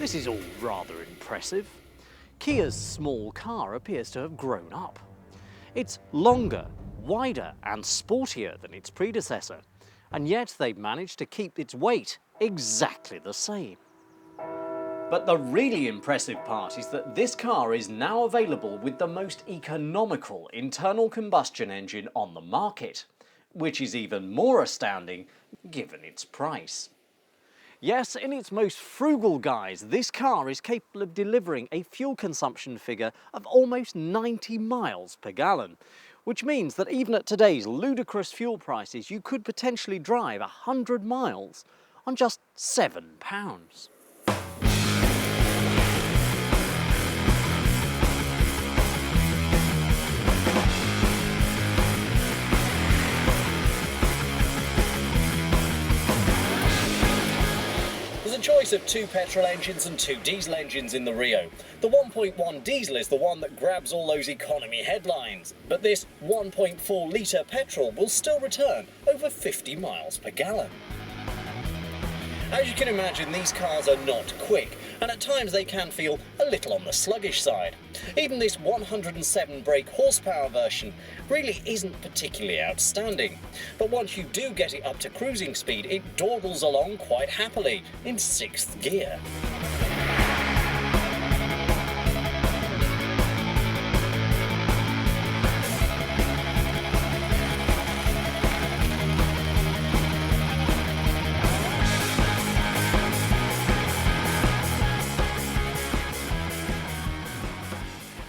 This is all rather impressive. Kia's small car appears to have grown up. It's longer, wider and sportier than its predecessor, and yet they've managed to keep its weight exactly the same. But the really impressive part is that this car is now available with the most economical internal combustion engine on the market, which is even more astounding given its price. Yes, in its most frugal guise, this car is capable of delivering a fuel consumption figure of almost 90 miles per gallon, which means that even at today's ludicrous fuel prices, you could potentially drive 100 miles on just £7. There's a choice of 2 petrol engines and 2 diesel engines in the Rio. The 1.1 diesel is the one that grabs all those economy headlines, but this 1.4 litre petrol will still return over 50 miles per gallon. As you can imagine, these cars are not quick, and at times they can feel a little on the sluggish side. Even this 107 brake horsepower version really isn't particularly outstanding, but once you do get it up to cruising speed, it dawdles along quite happily in 6th gear.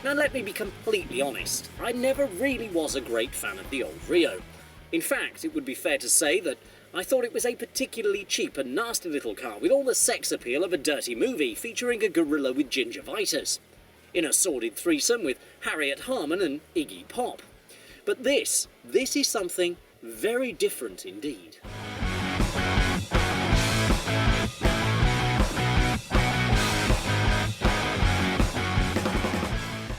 Now let me be completely honest, I never really was a great fan of the old Rio. In fact, it would be fair to say that I thought it was a particularly cheap and nasty little car with all the sex appeal of a dirty movie featuring a gorilla with gingivitis, in a sordid threesome with Harriet Harman and Iggy Pop. But this is something very different indeed.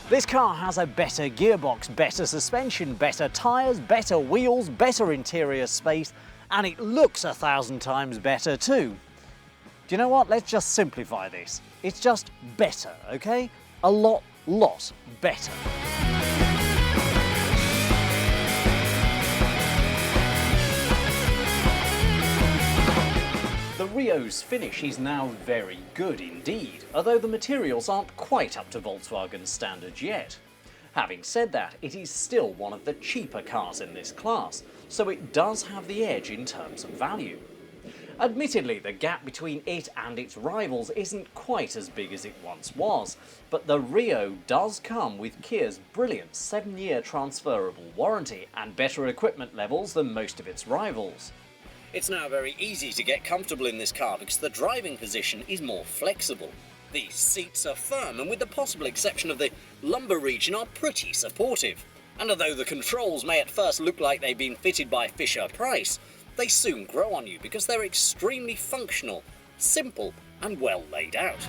This car has a better gearbox, better suspension, better tyres, better wheels, better interior space, and it looks 1,000 times better too. Do you know what? Let's just simplify this. It's just better, okay? A lot better. The Rio's finish is now very good indeed, although the materials aren't quite up to Volkswagen's standards yet. Having said that, it is still one of the cheaper cars in this class, so it does have the edge in terms of value. Admittedly, the gap between it and its rivals isn't quite as big as it once was, but the Rio does come with Kia's brilliant 7-year transferable warranty and better equipment levels than most of its rivals. It's now very easy to get comfortable in this car because the driving position is more flexible. The seats are firm and with the possible exception of the lumbar region are pretty supportive. And although the controls may at first look like they've been fitted by Fisher-Price, they soon grow on you because they're extremely functional, simple and well laid out.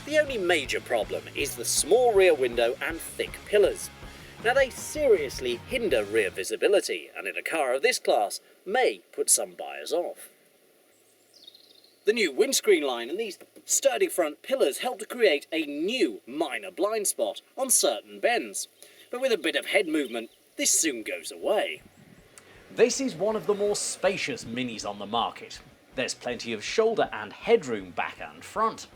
The only major problem is the small rear window and thick pillars. Now they seriously hinder rear visibility and in a car of this class may put some buyers off. The new windscreen line and these sturdy front pillars help to create a new minor blind spot on certain bends, but with a bit of head movement this soon goes away. This is one of the more spacious Minis on the market. There's plenty of shoulder and headroom back and front.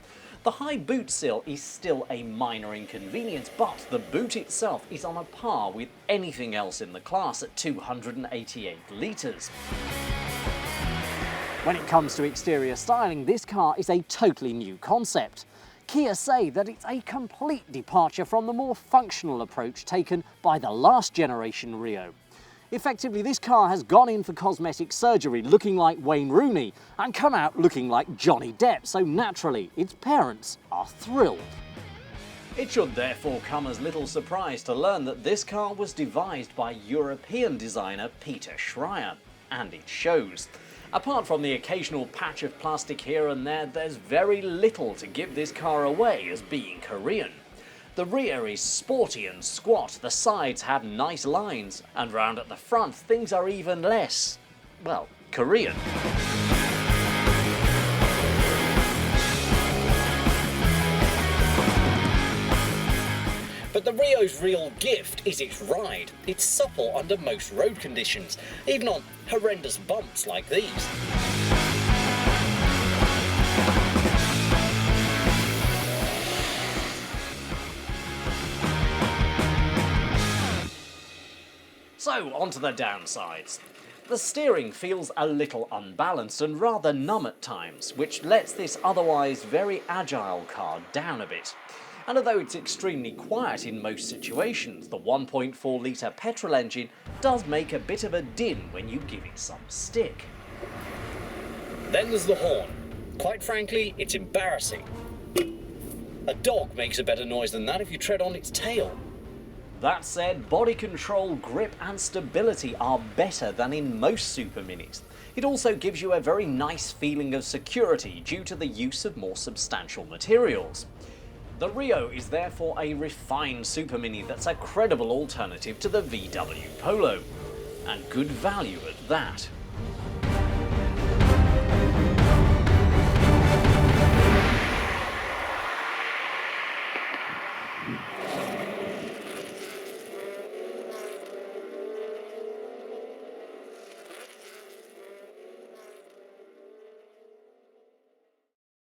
The high boot sill is still a minor inconvenience, but the boot itself is on a par with anything else in the class at 288 litres. When it comes to exterior styling, this car is a totally new concept. Kia say that it's a complete departure from the more functional approach taken by the last generation Rio. Effectively, this car has gone in for cosmetic surgery looking like Wayne Rooney and come out looking like Johnny Depp, so naturally its parents are thrilled. It should therefore come as little surprise to learn that this car was devised by European designer Peter Schreier, and it shows. Apart from the occasional patch of plastic here and there, there's very little to give this car away as being Korean. The rear is sporty and squat, the sides have nice lines, and round at the front things are even less well, Korean. But the Rio's real gift is its ride. It's supple under most road conditions, even on horrendous bumps like these. So, onto the downsides. The steering feels a little unbalanced and rather numb at times, which lets this otherwise very agile car down a bit. And although it's extremely quiet in most situations, the 1.4 litre petrol engine does make a bit of a din when you give it some stick. Then there's the horn. Quite frankly, it's embarrassing. A dog makes a better noise than that if you tread on its tail. That said, body control, grip and stability are better than in most Super Minis. It also gives you a very nice feeling of security due to the use of more substantial materials. The Rio is therefore a refined Super Mini that's a credible alternative to the VW Polo, and good value at that.